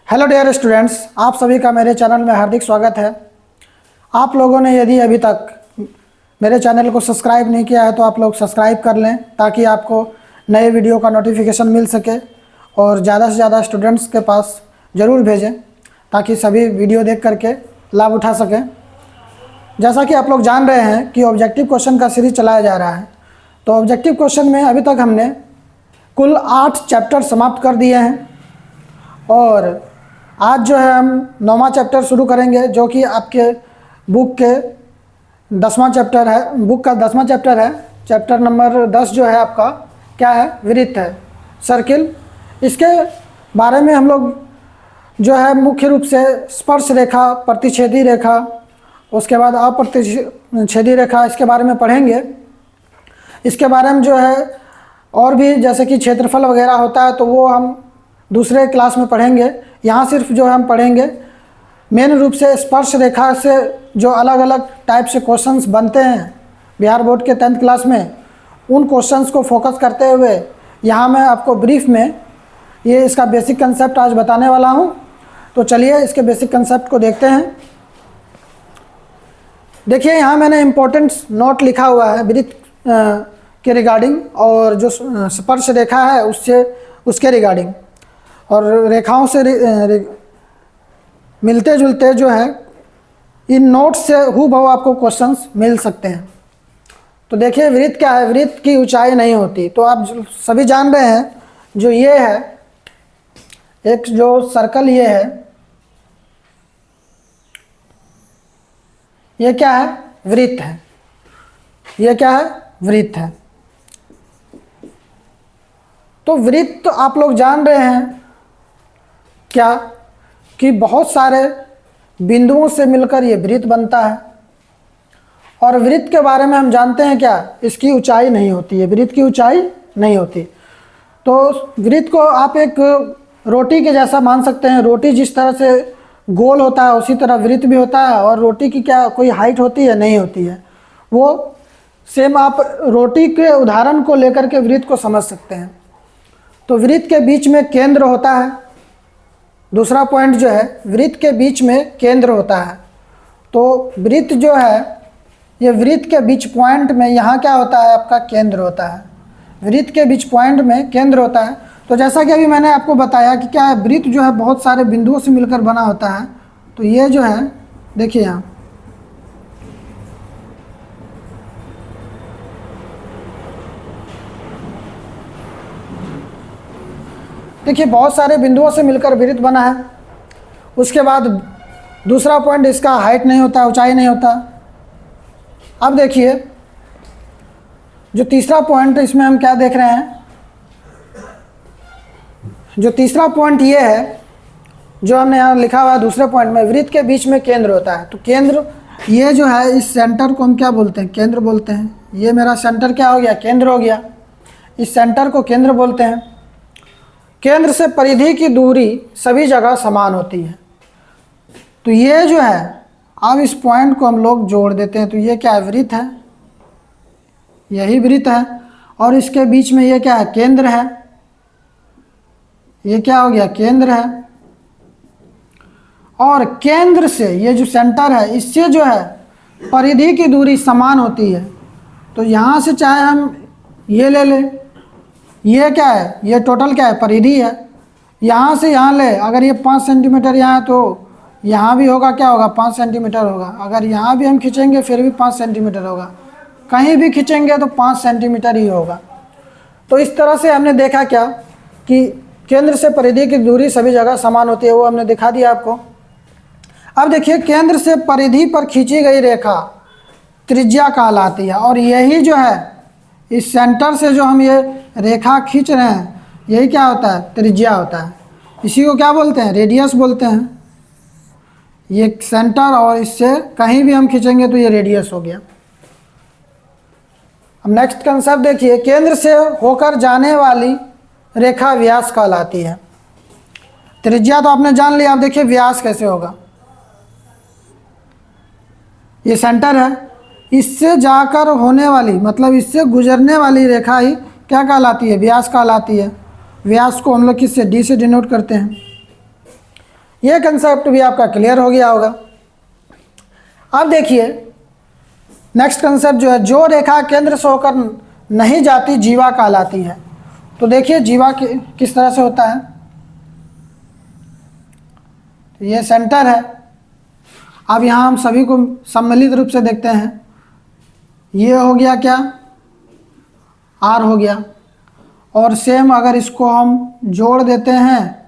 Hello dear students, आप सभी का मेरे चैनल में हार्दिक स्वागत है। आप लोगों ने यदि अभी तक मेरे चैनल को सब्सक्राइब नहीं किया है तो आप लोग सब्सक्राइब कर लें ताकि आपको नए वीडियो का नोटिफिकेशन मिल सके और ज़्यादा से ज़्यादा स्टूडेंट्स के पास ज़रूर भेजें ताकि सभी वीडियो देख करके लाभ उठा सकें। जैसा कि आप लोग जान रहे हैं कि ऑब्जेक्टिव क्वेश्चन का सीरीज चलाया जा रहा है, तो ऑब्जेक्टिव क्वेश्चन में अभी तक हमने कुल 8 चैप्टर समाप्त कर दिए हैं और आज जो है हम 9वां चैप्टर शुरू करेंगे जो कि आपके बुक के 10वां चैप्टर है। बुक का 10वां चैप्टर है। चैप्टर नंबर 10 जो है आपका क्या है, वृत्त है, सर्किल। इसके बारे में हम लोग जो है मुख्य रूप से स्पर्श रेखा, प्रतिच्छेदी रेखा, उसके बाद अप्रतिच्छेदी रेखा, इसके बारे में पढ़ेंगे। इसके बारे में जो है और भी जैसे कि क्षेत्रफल वगैरह होता है तो वो हम दूसरे क्लास में पढ़ेंगे। यहाँ सिर्फ जो हम पढ़ेंगे मेन रूप से स्पर्श रेखा से जो अलग अलग टाइप से क्वेश्चंस बनते हैं बिहार बोर्ड के 10th क्लास में, उन क्वेश्चंस को फोकस करते हुए यहाँ मैं आपको ब्रीफ में ये इसका बेसिक कंसेप्ट आज बताने वाला हूँ। तो चलिए इसके बेसिक कंसेप्ट को देखते हैं। देखिए यहाँ मैंने इम्पोर्टेंट नोट लिखा हुआ है वृत्त के रिगार्डिंग और जो स्पर्श रेखा है उसके रिगार्डिंग, और रेखाओं से मिलते जुलते जो है इन नोट्स से हूबहू आपको क्वेश्चंस मिल सकते हैं। तो देखिए वृत्त क्या है, वृत्त की ऊंचाई नहीं होती। तो आप सभी जान रहे हैं जो ये है एक जो सर्कल ये है, ये क्या है, वृत्त है। ये क्या है, वृत्त है। तो वृत्त तो आप लोग जान रहे हैं क्या कि बहुत सारे बिंदुओं से मिलकर ये वृत्त बनता है। और वृत्त के बारे में हम जानते हैं क्या, इसकी ऊंचाई नहीं होती है, वृत्त की ऊंचाई नहीं होती। तो वृत्त को आप एक रोटी के जैसा मान सकते हैं। रोटी जिस तरह से गोल होता है उसी तरह वृत्त भी होता है। और रोटी की क्या कोई हाइट होती है, नहीं होती है। वो सेम आप रोटी के उदाहरण को लेकर के वृत्त को समझ सकते हैं। तो वृत्त के बीच में केंद्र होता है। दूसरा पॉइंट जो है, वृत्त के बीच में केंद्र होता है। तो वृत्त जो है ये वृत्त के बीच पॉइंट में यहाँ क्या होता है, आपका केंद्र होता है। वृत्त के बीच पॉइंट में केंद्र होता है। तो जैसा कि अभी मैंने आपको बताया कि क्या है, वृत्त जो है बहुत सारे बिंदुओं से मिलकर बना होता है। तो ये जो है देखिए यहाँ देखिए बहुत सारे बिंदुओं से मिलकर वृत्त बना है। उसके बाद दूसरा पॉइंट, इसका हाइट नहीं होता, ऊंचाई नहीं होता। अब देखिए जो तीसरा पॉइंट इसमें हम क्या देख रहे हैं, जो तीसरा पॉइंट ये है जो हमने यहाँ लिखा हुआ है दूसरे पॉइंट में, वृत्त के बीच में केंद्र होता है। तो केंद्र ये जो है, इस सेंटर को हम क्या बोलते हैं, केंद्र बोलते हैं। ये मेरा सेंटर क्या हो गया, केंद्र हो गया। इस सेंटर को केंद्र बोलते हैं। केंद्र से परिधि की दूरी सभी जगह समान होती है। तो ये जो है, अब इस पॉइंट को हम लोग जोड़ देते हैं। तो ये क्या है, वृत्त है, यही वृत्त है। और इसके बीच में ये क्या है, केंद्र है। ये क्या हो गया, केंद्र है। और केंद्र से ये जो सेंटर है इससे जो है परिधि की दूरी समान होती है। तो यहाँ से चाहे हम ये ले लें, ये क्या है, ये टोटल क्या है, परिधि है। यहाँ से यहाँ ले, अगर ये 5 सेंटीमीटर यहाँ है तो यहाँ भी होगा, क्या होगा, 5 सेंटीमीटर होगा। अगर यहाँ भी हम खींचेंगे फिर भी 5 सेंटीमीटर होगा। कहीं भी खींचेंगे तो 5 सेंटीमीटर ही होगा। तो इस तरह से हमने देखा क्या कि केंद्र से परिधि की दूरी सभी जगह समान होती है, वो हमने दिखा दिया आपको। अब देखिए केंद्र से परिधि पर खींची गई रेखा त्रिज्या कहलाती है। और यही जो है, इस सेंटर से जो हम ये रेखा खींच रहे हैं यही क्या होता है, त्रिज्या होता है। इसी को क्या बोलते हैं, रेडियस बोलते हैं। ये सेंटर और इससे कहीं भी हम खींचेंगे तो ये रेडियस हो गया। अब नेक्स्ट कंसेप्ट देखिए, केंद्र से होकर जाने वाली रेखा व्यास कहलाती है। त्रिज्या तो आपने जान लिया। अब देखिए व्यास कैसे होगा। ये सेंटर है, इससे जाकर होने वाली, मतलब इससे गुजरने वाली रेखा ही क्या कहलाती है, व्यास कहलाती है। व्यास को हम लोग किससे, डी से डिनोट करते हैं। ये कंसेप्ट भी आपका क्लियर हो गया होगा। अब देखिए नेक्स्ट कंसेप्ट जो है, जो रेखा केंद्र से होकर नहीं जाती जीवा कहलाती है। तो देखिए जीवा किस तरह से होता है। तो ये सेंटर है। अब यहाँ हम सभी को सम्मिलित रूप से देखते हैं। ये हो गया क्या, आर हो गया। और सेम अगर इसको हम जोड़ देते हैं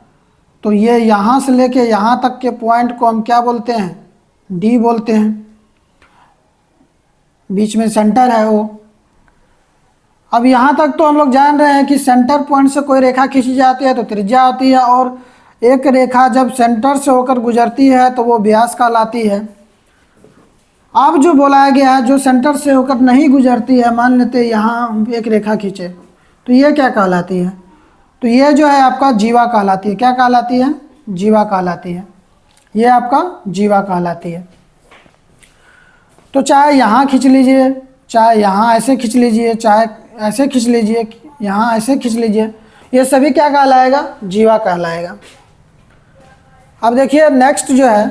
तो ये यहाँ से लेके यहाँ तक के पॉइंट को हम क्या बोलते हैं, डी बोलते हैं। बीच में सेंटर है वो। अब यहाँ तक तो हम लोग जान रहे हैं कि सेंटर पॉइंट से कोई रेखा खींची जाती है तो त्रिज्या होती है, और एक रेखा जब सेंटर से होकर गुजरती है तो वो व्यास कहलाती है। अब जो बोला गया है जो सेंटर से होकर नहीं गुजरती है, मान लेते हैं यहाँ हम एक रेखा खींचे, तो ये क्या कहलाती है, तो ये जो है आपका जीवा कहलाती है। क्या कहलाती है, जीवा कहलाती है। ये आपका जीवा कहलाती है। तो चाहे यहाँ खींच लीजिए, चाहे यहाँ ऐसे खींच लीजिए, चाहे ऐसे खींच लीजिए, यहाँ ऐसे खींच लीजिए, ये सभी क्या कहलाएगा, जीवा कहलाएगा। अब देखिए नेक्स्ट जो है,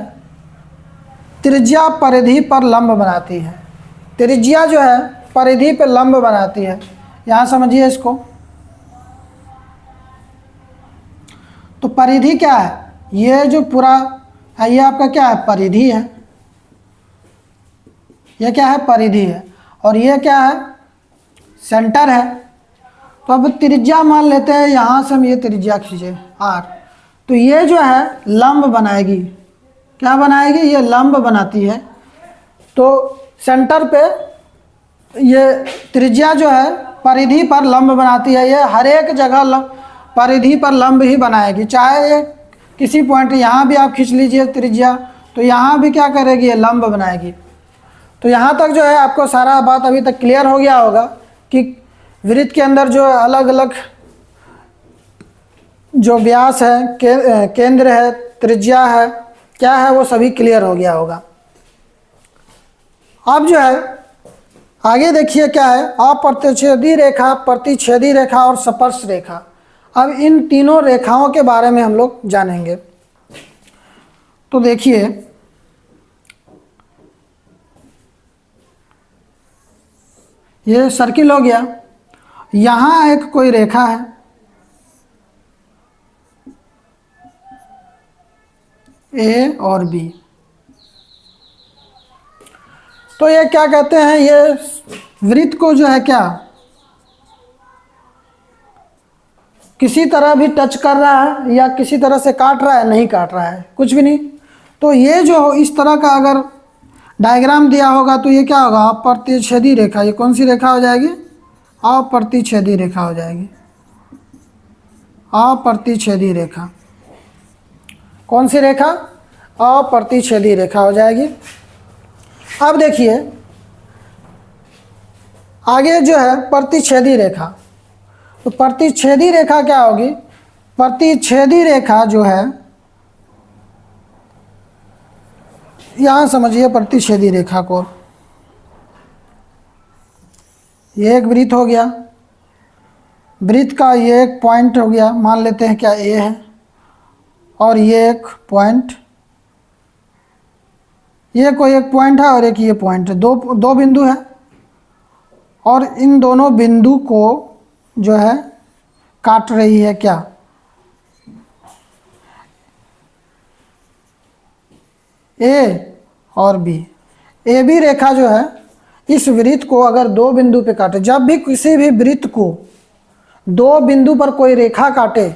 त्रिज्या परिधि पर लंब बनाती है। त्रिज्या जो है परिधि पर लंब बनाती है। यहाँ समझिए इसको। तो परिधि क्या है, ये जो पूरा है ये आपका क्या है, परिधि है। ये क्या है, परिधि है। और ये क्या है, सेंटर है। तो अब त्रिज्या मान लेते हैं, यहाँ से हम ये त्रिज्या खींचे आर, तो ये जो है लंब बनाएगी। क्या बनाएगी, ये लंब बनाती है। तो सेंटर पे ये त्रिज्या जो है परिधि पर लंब बनाती है। ये हर एक जगह परिधि पर लंब ही बनाएगी। चाहे ये किसी पॉइंट यहाँ भी आप खींच लीजिए त्रिज्या, तो यहाँ भी क्या करेगी, ये लंब बनाएगी। तो यहाँ तक जो है आपको सारा बात अभी तक क्लियर हो गया होगा कि वृत्त के अंदर जो अलग अलग जो व्यास है, केंद्र है, त्रिज्या है, क्या है, वो सभी क्लियर हो गया होगा। अब जो है आगे देखिए क्या है, अप्रतिच्छेदी रेखा, प्रतिच्छेदी रेखा और स्पर्श रेखा। अब इन तीनों रेखाओं के बारे में हम लोग जानेंगे। तो देखिए ये सर्किल हो गया। यहाँ एक कोई रेखा है, ए और बी। तो ये क्या कहते हैं, ये वृत्त को जो है क्या किसी तरह भी टच कर रहा है या किसी तरह से काट रहा है, नहीं काट रहा है, कुछ भी नहीं। तो ये जो इस तरह का अगर डायग्राम दिया होगा तो ये क्या होगा, अप्रतिच्छेदी रेखा। ये कौन सी रेखा हो जाएगी, अप्रतिच्छेदी रेखा हो जाएगी। अप्रतिच्छेदी रेखा, कौन सी रेखा, अप्रतिच्छेदी रेखा हो जाएगी। अब देखिए आगे जो है प्रतिच्छेदी रेखा। तो प्रतिच्छेदी रेखा क्या होगी, प्रतिच्छेदी रेखा जो है, यहाँ समझिए प्रतिच्छेदी रेखा को, ये एक वृत्त हो गया। वृत्त का ये एक पॉइंट हो गया, मान लेते हैं क्या ए है, और ये एक पॉइंट, ये कोई एक पॉइंट है और एक ये पॉइंट है। दो बिंदु है, और इन दोनों बिंदु को जो है काट रही है क्या, ए और बी। ए बी रेखा जो है इस वृत्त को अगर दो बिंदु पे काटे, जब भी किसी भी वृत्त को दो बिंदु पर कोई रेखा काटे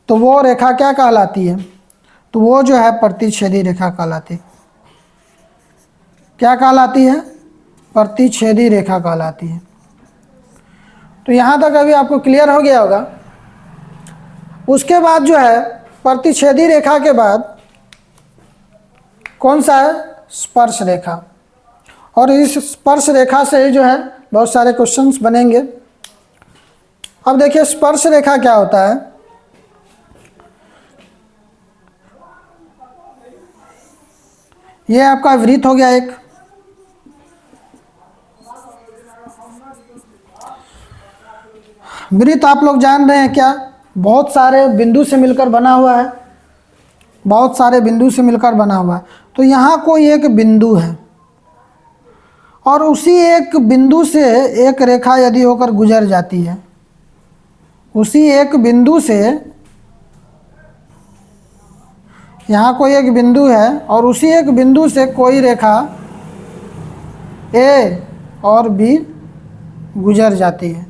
तो वो रेखा क्या कहलाती है, तो वो जो है प्रतिच्छेदी रेखा कहलाती है। क्या कहलाती है, प्रतिच्छेदी रेखा कहलाती है। तो यहाँ तक अभी आपको क्लियर हो गया होगा। उसके बाद जो है प्रतिच्छेदी रेखा के बाद कौन सा है, स्पर्श रेखा। और इस स्पर्श रेखा से ही जो है बहुत सारे क्वेश्चंस बनेंगे। अब देखिए स्पर्श रेखा क्या होता है। ये आपका वृत्त हो गया एक, वृत्त आप लोग जान रहे हैं क्या, बहुत सारे बिंदु से मिलकर बना हुआ है। बहुत सारे बिंदु से मिलकर बना हुआ है। तो यहाँ कोई एक बिंदु है और उसी एक बिंदु से एक रेखा यदि होकर गुजर जाती है, उसी एक बिंदु से, यहाँ कोई एक बिंदु है और उसी एक बिंदु से कोई रेखा ए और बी गुजर जाती है,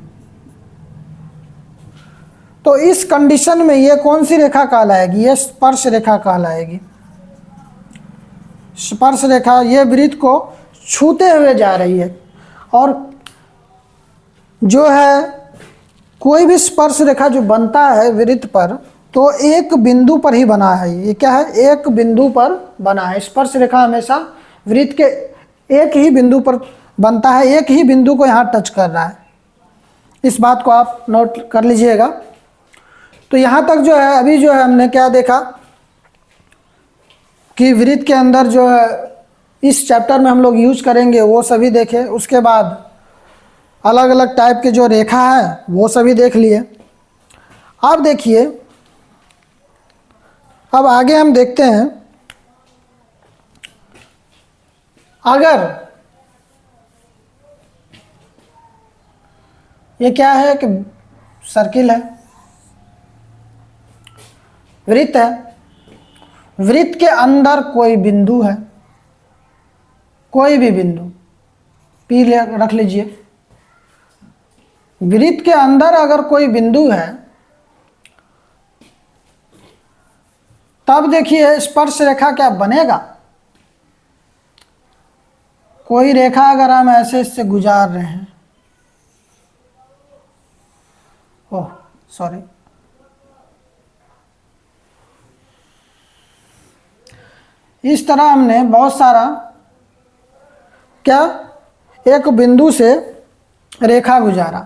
तो इस कंडीशन में ये कौन सी रेखा कहलाएगी? ये स्पर्श रेखा कहलाएगी। स्पर्श रेखा ये वृत्त को छूते हुए जा रही है और जो है कोई भी स्पर्श रेखा जो बनता है वृत्त पर तो एक बिंदु पर ही बना है। ये क्या है? एक बिंदु पर बना है। स्पर्श रेखा हमेशा वृत्त के एक ही बिंदु पर बनता है, एक ही बिंदु को यहाँ टच कर रहा है। इस बात को आप नोट कर लीजिएगा। तो यहाँ तक जो है अभी जो है हमने क्या देखा कि वृत्त के अंदर जो है इस चैप्टर में हम लोग यूज करेंगे वो सभी देखे। उसके बाद अलग अलग टाइप के जो रेखा है वो सभी देख लिए। अब देखिए, अब आगे हम देखते हैं, अगर ये क्या है कि सर्किल है, वृत्त है, वृत्त के अंदर कोई बिंदु है, कोई भी बिंदु पी रख लीजिए। वृत्त के अंदर अगर कोई बिंदु है तब देखिए स्पर्श रेखा क्या बनेगा। कोई रेखा अगर हम ऐसे इससे गुजार रहे हैं, ओह सॉरी, इस तरह हमने बहुत सारा क्या एक बिंदु से रेखा गुजारा।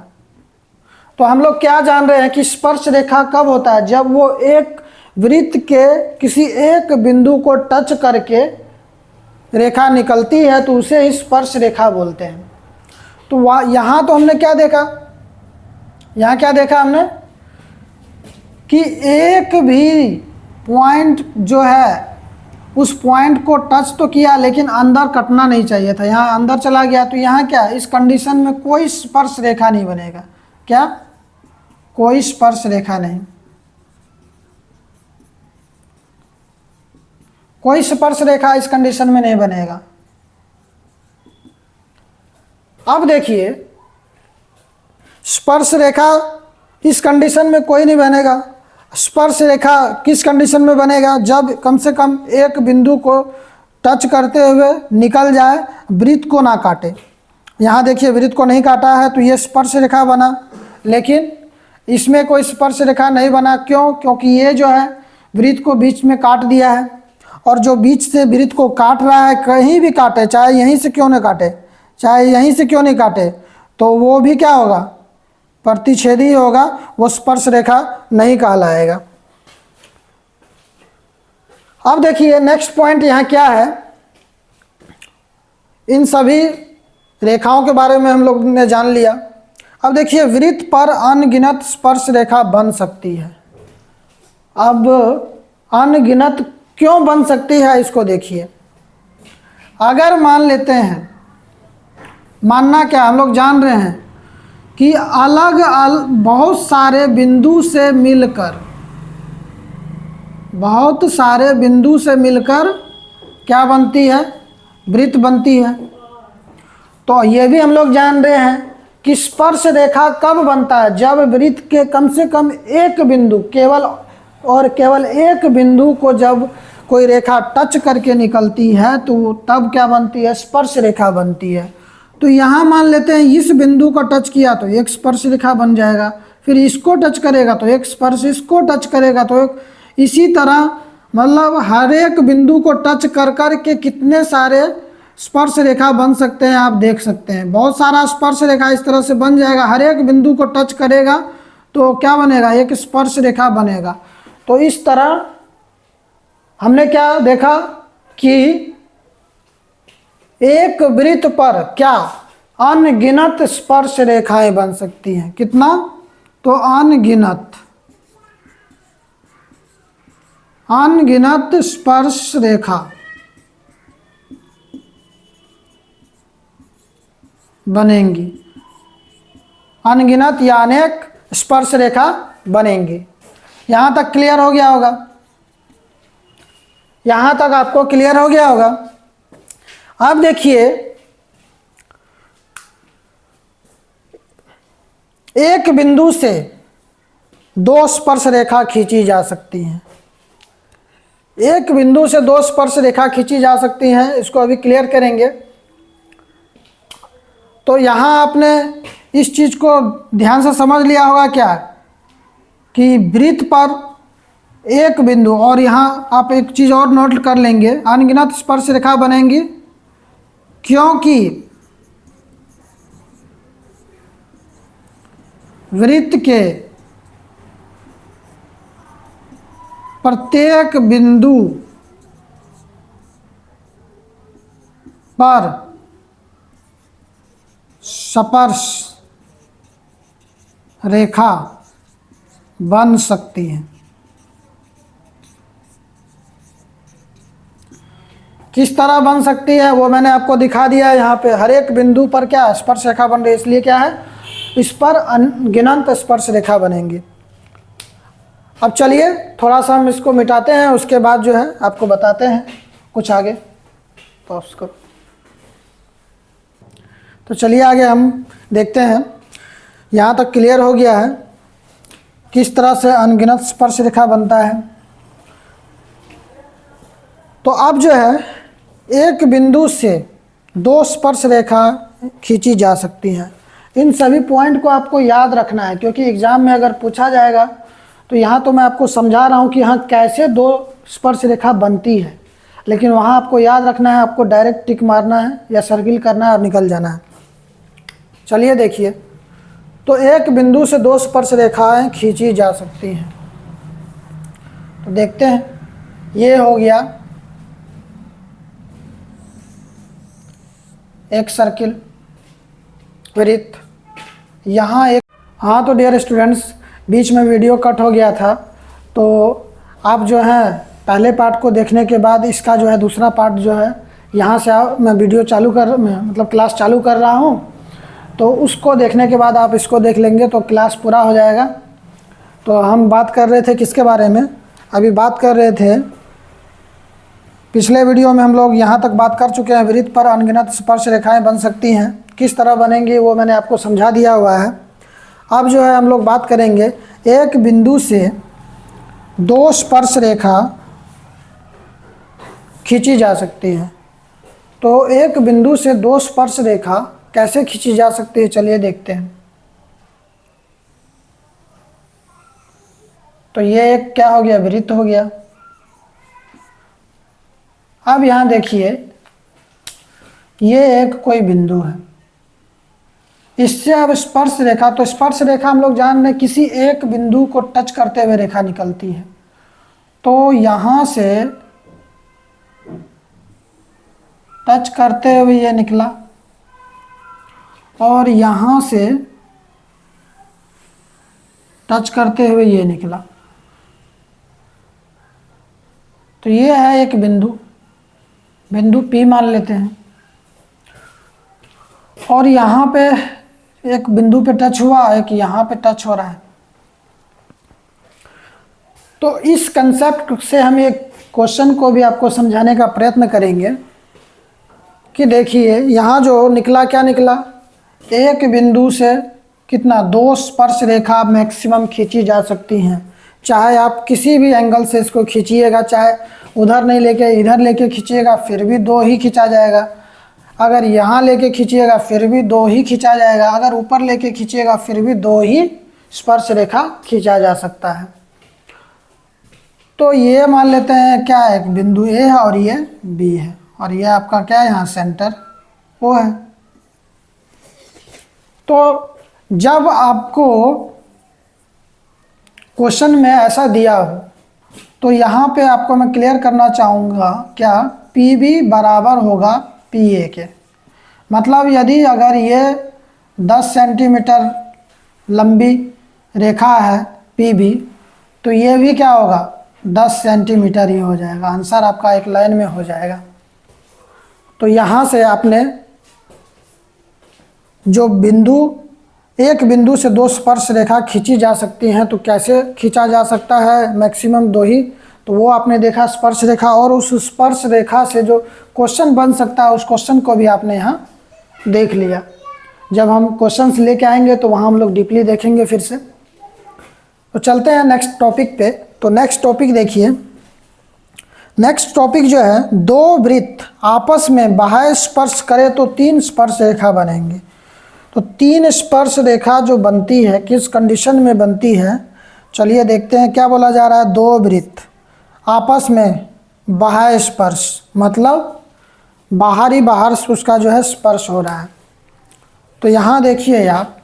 तो हम लोग क्या जान रहे हैं कि स्पर्श रेखा कब होता है? जब वो एक वृत्त के किसी एक बिंदु को टच करके रेखा निकलती है तो उसे स्पर्श रेखा बोलते हैं। तो यहाँ तो हमने क्या देखा, यहाँ क्या देखा हमने कि एक भी पॉइंट जो है उस पॉइंट को टच तो किया लेकिन अंदर कटना नहीं चाहिए था, यहाँ अंदर चला गया। तो यहाँ क्या, इस कंडीशन में कोई स्पर्श रेखा नहीं बनेगा। क्या? कोई स्पर्श रेखा नहीं, कोई स्पर्श रेखा इस कंडीशन में नहीं बनेगा। अब देखिए, स्पर्श रेखा इस कंडीशन में कोई नहीं बनेगा। स्पर्श रेखा किस कंडीशन में बनेगा? जब कम से कम एक बिंदु को टच करते हुए निकल जाए, वृत्त को ना काटे। यहाँ देखिए वृत्त को नहीं काटा है तो ये स्पर्श रेखा बना, लेकिन इसमें कोई स्पर्श रेखा नहीं बना। क्यों? क्योंकि ये जो है वृत्त को बीच में काट दिया है, और जो बीच से वृत्त को काट रहा है, कहीं भी काटे, चाहे यहीं से क्यों नहीं काटे, चाहे यहीं से क्यों नहीं काटे, तो वो भी क्या होगा? प्रतिच्छेदी होगा, वो स्पर्श रेखा नहीं कहलाएगा। अब देखिए नेक्स्ट पॉइंट यहाँ क्या है। इन सभी रेखाओं के बारे में हम लोग ने जान लिया। अब देखिए, वृत्त पर अनगिनत स्पर्श रेखा बन सकती है। अब अनगिनत क्यों बन सकती है इसको देखिए। अगर मान लेते हैं, मानना क्या, हम लोग जान रहे हैं कि अलग अलग बहुत सारे बिंदु से मिलकर, बहुत सारे बिंदु से मिलकर क्या बनती है? वृत्त बनती है। तो ये भी हम लोग जान रहे हैं कि स्पर्श रेखा कब बनता है? जब वृत्त के कम से कम एक बिंदु, केवल और केवल एक बिंदु को जब कोई रेखा टच करके निकलती है तो तब क्या बनती है? स्पर्श रेखा बनती है। तो यहाँ मान लेते हैं इस बिंदु को टच किया तो एक स्पर्श रेखा बन जाएगा, फिर इसको टच करेगा तो एक स्पर्श, इसको टच करेगा तो एक, इसी तरह मतलब हर एक बिंदु को टच कर कर के कितने सारे स्पर्श रेखा बन सकते हैं आप देख सकते हैं। बहुत सारा स्पर्श रेखा इस तरह से बन जाएगा, हर एक बिंदु को टच करेगा तो क्या बनेगा? एक स्पर्श रेखा बनेगा। तो इस तरह हमने क्या देखा कि एक वृत्त पर क्या अनगिनत स्पर्श रेखाएं बन सकती हैं। कितना? तो अनगिनत अनगिनत स्पर्श रेखा बनेंगी, अनगिनत या अनेक स्पर्श रेखा बनेंगी। यहाँ तक क्लियर हो गया होगा, यहाँ तक आपको क्लियर हो गया होगा। अब देखिए, एक बिंदु से दो स्पर्श रेखा खींची जा सकती हैं, एक बिंदु से दो स्पर्श रेखा खींची जा सकती हैं, इसको अभी क्लियर करेंगे। तो यहाँ आपने इस चीज़ को ध्यान से समझ लिया होगा क्या, कि वृत्त पर एक बिंदु, और यहाँ आप एक चीज़ और नोट कर लेंगे, अनगिनत स्पर्श रेखा बनेंगी, क्योंकि वृत्त के प्रत्येक बिंदु पर स्पर्श रेखा बन सकती है। किस तरह बन सकती है वो मैंने आपको दिखा दिया है। यहाँ पे हर एक बिंदु पर क्या स्पर्श रेखा बन रही है, इसलिए क्या है, इस पर अनगिनत स्पर्श रेखा बनेंगी। अब चलिए थोड़ा सा हम इसको मिटाते हैं, उसके बाद जो है आपको बताते हैं कुछ आगे। पॉज करो। तो चलिए आगे हम देखते हैं। यहाँ तक क्लियर हो गया है किस तरह से अनगिनत स्पर्श रेखा बनता है। तो अब जो है एक बिंदु से दो स्पर्श रेखा खींची जा सकती हैं। इन सभी पॉइंट को आपको याद रखना है, क्योंकि एग्ज़ाम में अगर पूछा जाएगा तो यहाँ तो मैं आपको समझा रहा हूँ कि हाँ कैसे दो स्पर्श रेखा बनती है, लेकिन वहाँ आपको याद रखना है, आपको डायरेक्ट टिक मारना है या सर्किल करना है और निकल जाना है। चलिए देखिए, तो एक बिंदु से दो स्पर्श रेखाएं खींची जा सकती हैं। तो देखते हैं, ये हो गया एक सर्किल वृत्त, यहाँ एक, हाँ तो डियर स्टूडेंट्स बीच में वीडियो कट हो गया था, तो आप जो है पहले पार्ट को देखने के बाद इसका जो है दूसरा पार्ट जो है यहाँ से मैं वीडियो चालू कर मतलब क्लास चालू कर रहा हूँ, तो उसको देखने के बाद आप इसको देख लेंगे तो क्लास पूरा हो जाएगा। तो हम बात कर रहे थे किसके बारे में, अभी बात कर रहे थे, पिछले वीडियो में हम लोग यहाँ तक बात कर चुके हैं, वृत्त पर अनगिनत स्पर्श रेखाएं बन सकती हैं, किस तरह बनेंगी वो मैंने आपको समझा दिया हुआ है। अब जो है हम लोग बात करेंगे एक बिंदु से दो स्पर्श रेखा खींची जा सकती है। तो एक बिंदु से दो स्पर्श रेखा कैसे खींची जा सकती है, चलिए देखते हैं। तो ये एक क्या हो गया, वृत्त हो गया। अब यहाँ देखिए, ये एक कोई बिंदु है, इससे अब स्पर्श रेखा, तो स्पर्श रेखा हम लोग जान रहे हैं किसी एक बिंदु को टच करते हुए रेखा निकलती है। तो यहाँ से टच करते हुए ये निकला और यहाँ से टच करते हुए ये निकला। तो ये है एक बिंदु, बिंदु P मान लेते हैं, और यहाँ पे एक बिंदु पे टच हुआ, एक यहाँ पे टच हो रहा है। तो इस कंसेप्ट से हम एक क्वेश्चन को भी आपको समझाने का प्रयत्न करेंगे कि देखिए यहाँ जो निकला, क्या निकला, एक बिंदु से कितना, दो स्पर्श रेखा मैक्सिमम खींची जा सकती हैं। चाहे आप किसी भी एंगल से इसको खींचिएगा, चाहे उधर नहीं लेके इधर लेके खींचिएगा फिर भी दो ही खींचा जाएगा, अगर यहाँ लेके खींचिएगा फिर भी दो ही खींचा जाएगा, अगर ऊपर लेके खींचिएगा फिर भी दो ही स्पर्श रेखा खींचा जा सकता है। तो ये मान लेते हैं क्या, एक बिंदु A है और ये B है, और ये आपका क्या है, यहाँ सेंटर O है। तो जब आपको क्वेश्चन में ऐसा दिया हो तो यहाँ पे आपको मैं क्लियर करना चाहूँगा क्या, PB बराबर होगा PA के। मतलब यदि अगर ये 10 सेंटीमीटर लंबी रेखा है PB, तो ये भी क्या होगा, 10 सेंटीमीटर ही हो जाएगा। आंसर आपका एक लाइन में हो जाएगा। तो यहाँ से आपने जो बिंदु, एक बिंदु से दो स्पर्श रेखा खींची जा सकती हैं, तो कैसे खींचा जा सकता है? मैक्सिमम दो ही। तो वो आपने देखा स्पर्श रेखा, और उस स्पर्श रेखा से जो क्वेश्चन बन सकता है उस क्वेश्चन को भी आपने यहाँ देख लिया। जब हम क्वेश्चंस लेके आएंगे तो वहाँ हम लोग डीपली देखेंगे फिर से। तो चलते हैं नेक्स्ट टॉपिक पे। तो नेक्स्ट टॉपिक देखिए, नेक्स्ट टॉपिक जो है, दो वृत्त आपस में बाह्य स्पर्श करे तो 3 स्पर्श रेखा बनेंगे। तो 3 स्पर्श रेखा जो बनती है किस कंडीशन में बनती है, चलिए देखते हैं। क्या बोला जा रहा है? दो वृत्त आपस में बाह्य स्पर्श, मतलब बाहर से उसका जो है स्पर्श हो रहा है। तो यहाँ देखिए आप,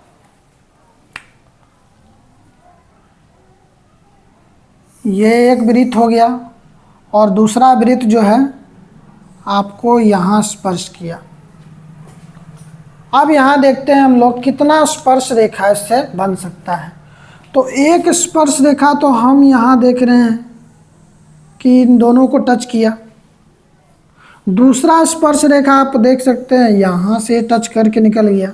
ये एक वृत्त हो गया और दूसरा वृत्त जो है आपको यहाँ स्पर्श किया। अब यहाँ देखते हैं हम लोग कितना स्पर्श रेखा इससे बन सकता है। तो एक स्पर्श रेखा तो हम यहाँ देख रहे हैं कि इन दोनों को टच किया। दूसरा स्पर्श रेखा आप देख सकते हैं यहाँ से टच करके निकल गया।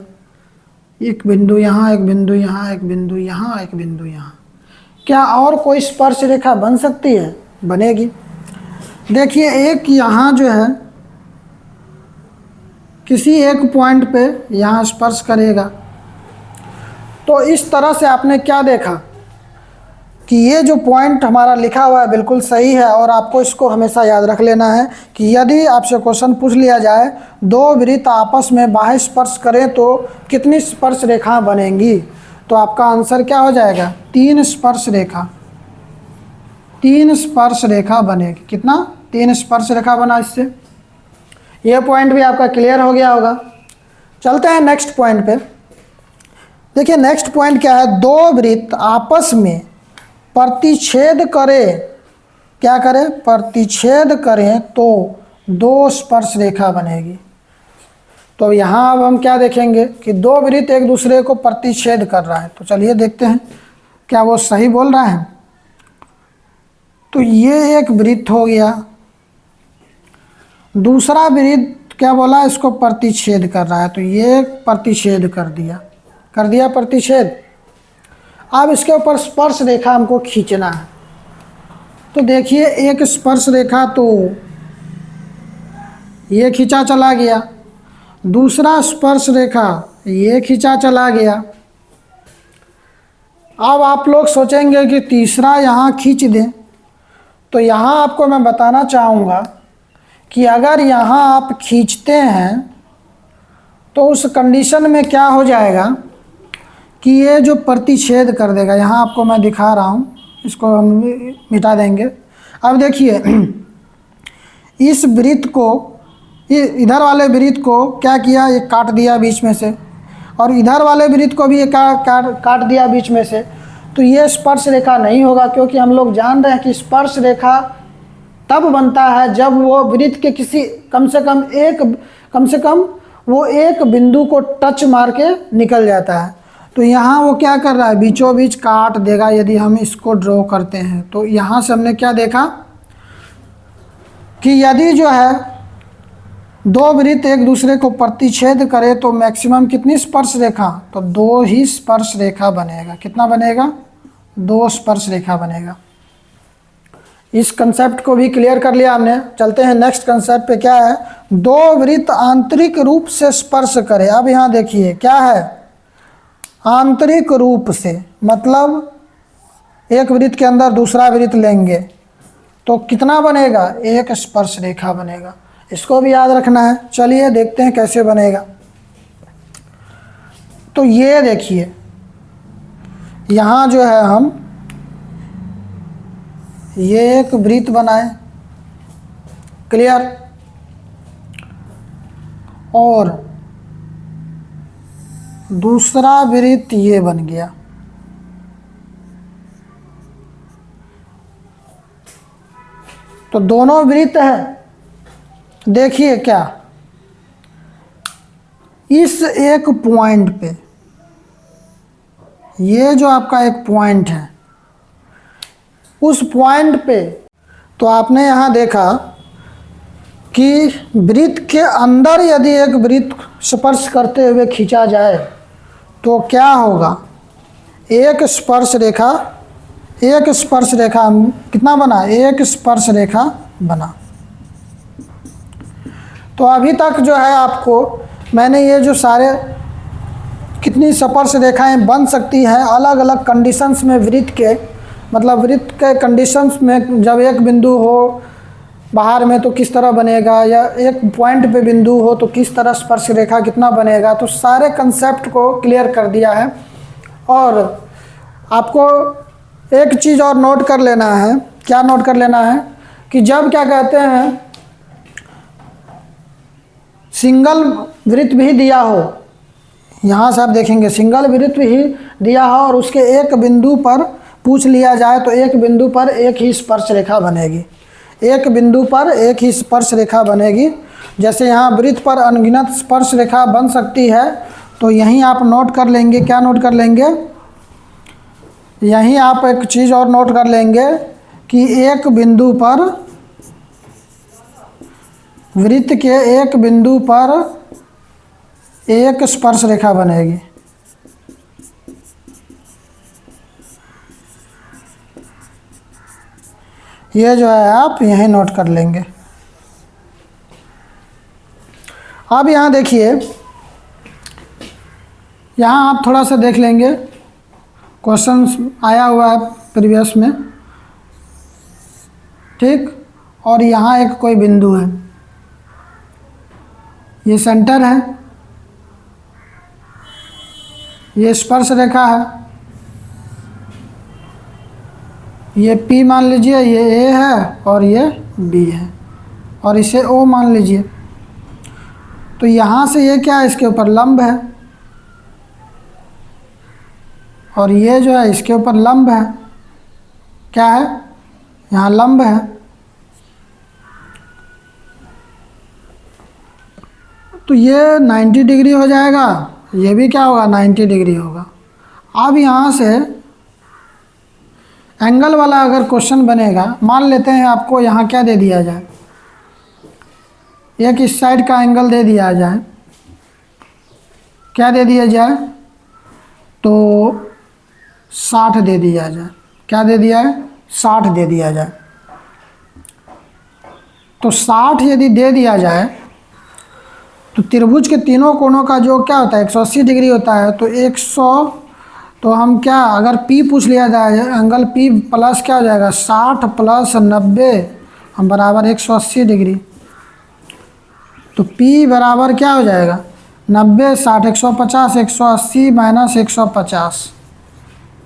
एक बिंदु यहाँ, एक बिंदु यहाँ, एक बिंदु यहाँ, एक बिंदु यहाँ। क्या और कोई स्पर्श रेखा बन सकती है? बनेगी। देखिए एक यहाँ जो है किसी एक पॉइंट पे यहाँ स्पर्श करेगा। तो इस तरह से आपने क्या देखा कि ये जो पॉइंट हमारा लिखा हुआ है बिल्कुल सही है, और आपको इसको हमेशा याद रख लेना है कि यदि आपसे क्वेश्चन पूछ लिया जाए दो वृत्त आपस में बाह्य स्पर्श करें तो कितनी स्पर्श रेखा बनेंगी, तो आपका आंसर क्या हो जाएगा? 3 स्पर्श रेखा। 3 स्पर्श रेखा बनेगी। कितना? 3 स्पर्श रेखा बना इससे। ये पॉइंट भी आपका क्लियर हो गया होगा। चलते हैं नेक्स्ट पॉइंट पे। देखिए नेक्स्ट पॉइंट क्या है? दो वृत्त आपस में प्रतिच्छेद करें, क्या करें? प्रतिच्छेद करें तो 2 स्पर्श रेखा बनेगी। तो यहाँ अब हम क्या देखेंगे कि दो वृत्त एक दूसरे को प्रतिच्छेद कर रहा है। तो चलिए देखते हैं क्या वो सही बोल रहा है। तो ये एक वृत्त हो गया, दूसरा वृत्त क्या बोला? इसको प्रतिच्छेद कर रहा है। तो ये प्रतिच्छेद कर दिया प्रतिच्छेद। अब इसके ऊपर स्पर्श रेखा हमको खींचना है। तो देखिए एक स्पर्श रेखा तो ये खींचा चला गया, दूसरा स्पर्श रेखा ये खींचा चला गया। अब आप लोग सोचेंगे कि तीसरा यहाँ खींच दें। तो यहाँ आपको मैं बताना चाहूँगा कि अगर यहाँ आप खींचते हैं तो उस कंडीशन में क्या हो जाएगा कि ये जो प्रतिच्छेद कर देगा। यहाँ आपको मैं दिखा रहा हूँ, इसको हम मिटा देंगे। अब देखिए इस वृत्त को, ये इधर वाले वृत्त को क्या किया? ये काट दिया बीच में से, और इधर वाले वृत्त को भी ये काट दिया बीच में से। तो ये स्पर्श रेखा नहीं होगा, क्योंकि हम लोग जान रहे हैं कि स्पर्श रेखा तब बनता है जब वो वृत्त के किसी कम से कम वो एक बिंदु को टच मार के निकल जाता है। तो यहाँ वो क्या कर रहा है? बीचों बीच काट देगा। यदि हम इसको ड्रॉ करते हैं तो यहाँ से हमने क्या देखा कि यदि जो है दो वृत्त एक दूसरे को प्रतिच्छेद करे तो मैक्सिमम कितनी स्पर्श रेखा? तो 2 ही स्पर्श रेखा बनेगा। कितना बनेगा? 2 स्पर्श रेखा बनेगा। इस कंसेप्ट को भी क्लियर कर लिया हमने। चलते हैं नेक्स्ट कंसेप्ट पे। क्या है? दो वृत्त आंतरिक रूप से स्पर्श करे। अब यहाँ देखिए क्या है? आंतरिक रूप से, मतलब एक वृत्त के अंदर दूसरा वृत्त लेंगे तो कितना बनेगा? 1 स्पर्श रेखा बनेगा। इसको भी याद रखना है। चलिए देखते हैं कैसे बनेगा। तो ये देखिए यहाँ जो है हम ये एक वृत्त बनाए, क्लियर, और दूसरा वृत्त ये बन गया। तो दोनों वृत्त है। देखिए क्या, इस एक पॉइंट पे, ये जो आपका एक पॉइंट है, उस पॉइंट पे। तो आपने यहाँ देखा कि वृत्त के अंदर यदि एक वृत्त स्पर्श करते हुए खींचा जाए तो क्या होगा, एक स्पर्श रेखा कितना बना, एक स्पर्श रेखा बना। तो अभी तक जो है आपको मैंने ये जो सारे कितनी स्पर्श रेखाएं बन सकती हैं अलग अलग कंडीशंस में, वृत्त के मतलब वृत्त के कंडीशंस में, जब एक बिंदु हो बाहर में तो किस तरह बनेगा, या एक पॉइंट पे बिंदु हो तो किस तरह स्पर्श रेखा कितना बनेगा, तो सारे कंसेप्ट को क्लियर कर दिया है। और आपको एक चीज़ और नोट कर लेना है, क्या नोट कर लेना है कि जब क्या कहते हैं सिंगल वृत्त भी दिया हो, यहाँ से आप देखेंगे सिंगल वृत्त ही दिया हो और उसके एक बिंदु पर पूछ लिया जाए तो एक बिंदु पर एक ही स्पर्श रेखा बनेगी, एक बिंदु पर एक ही स्पर्श रेखा बनेगी। जैसे यहाँ वृत्त पर अनगिनत स्पर्श रेखा बन सकती है, तो यहीं आप नोट कर लेंगे, क्या नोट कर लेंगे, यहीं आप एक चीज़ और नोट कर लेंगे कि एक बिंदु पर, वृत्त के एक बिंदु पर एक स्पर्श रेखा बनेगी। ये जो है आप यहीं नोट कर लेंगे। अब यहाँ देखिए, यहाँ आप थोड़ा सा देख लेंगे, क्वेश्चंस आया हुआ है प्रीवियस में, ठीक। और यहाँ एक कोई बिंदु है, ये सेंटर है, ये स्पर्श रेखा है, ये P मान लीजिए, ये A है और ये B है, और इसे O मान लीजिए। तो यहाँ से ये क्या है, इसके ऊपर लंब है, और ये जो है इसके ऊपर लंब है, क्या है, यहाँ लंब है। तो ये 90 डिग्री हो जाएगा, ये भी क्या होगा, 90 डिग्री होगा। अब यहाँ से एंगल वाला अगर क्वेश्चन बनेगा, मान लेते हैं आपको यहाँ क्या दे दिया जाए, एक इस साइड का एंगल दे दिया जाए, क्या दे दिया जाए, तो 60 दे दिया जाए, क्या दे दिया है, 60 दे दिया जाए। तो 60 यदि दे दिया जाए तो त्रिभुज के तीनों कोणों का जो क्या होता है 180 डिग्री होता है। तो 100, तो हम क्या, अगर P पूछ लिया जाए, एंगल P प्लस क्या हो जाएगा, 60 प्लस 90 हम बराबर 180 डिग्री। तो P बराबर क्या हो जाएगा, 90 60 150, 180 माइनस 150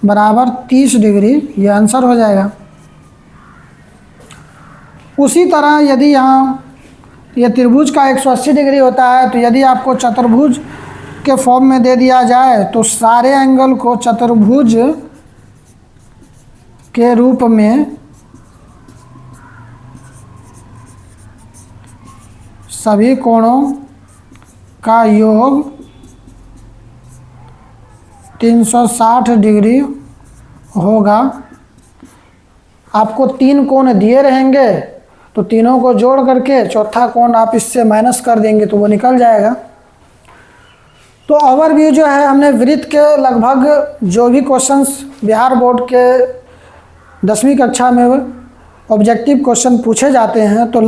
बराबर 30 डिग्री, ये आंसर हो जाएगा। उसी तरह यदि यहाँ ये त्रिभुज का 180 डिग्री होता है, तो यदि आपको चतुर्भुज के फॉर्म में दे दिया जाए तो सारे एंगल को चतुर्भुज के रूप में सभी कोणों का योग 360 डिग्री होगा। आपको 3 कोण दिए रहेंगे, तो तीनों को जोड़ करके चौथा कोण आप इससे माइनस कर देंगे तो वो निकल जाएगा। तो ओवरव्यू जो है, हमने वृत्त के लगभग जो भी क्वेश्चंस बिहार बोर्ड के 10वीं कक्षा में ऑब्जेक्टिव क्वेश्चन पूछे जाते हैं, तो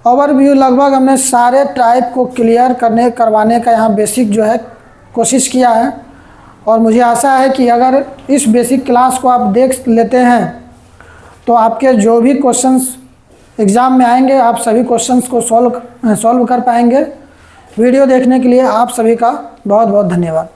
ओवरव्यू लगभग हमने सारे टाइप को क्लियर करवाने का यहाँ बेसिक जो है कोशिश किया है। और मुझे आशा है कि अगर इस बेसिक क्लास को आप देख लेते हैं तो आपके जो भी क्वेश्चंस एग्ज़ाम में आएंगे आप सभी क्वेश्चंस को सॉल्व कर पाएंगे। वीडियो देखने के लिए आप सभी का बहुत बहुत धन्यवाद।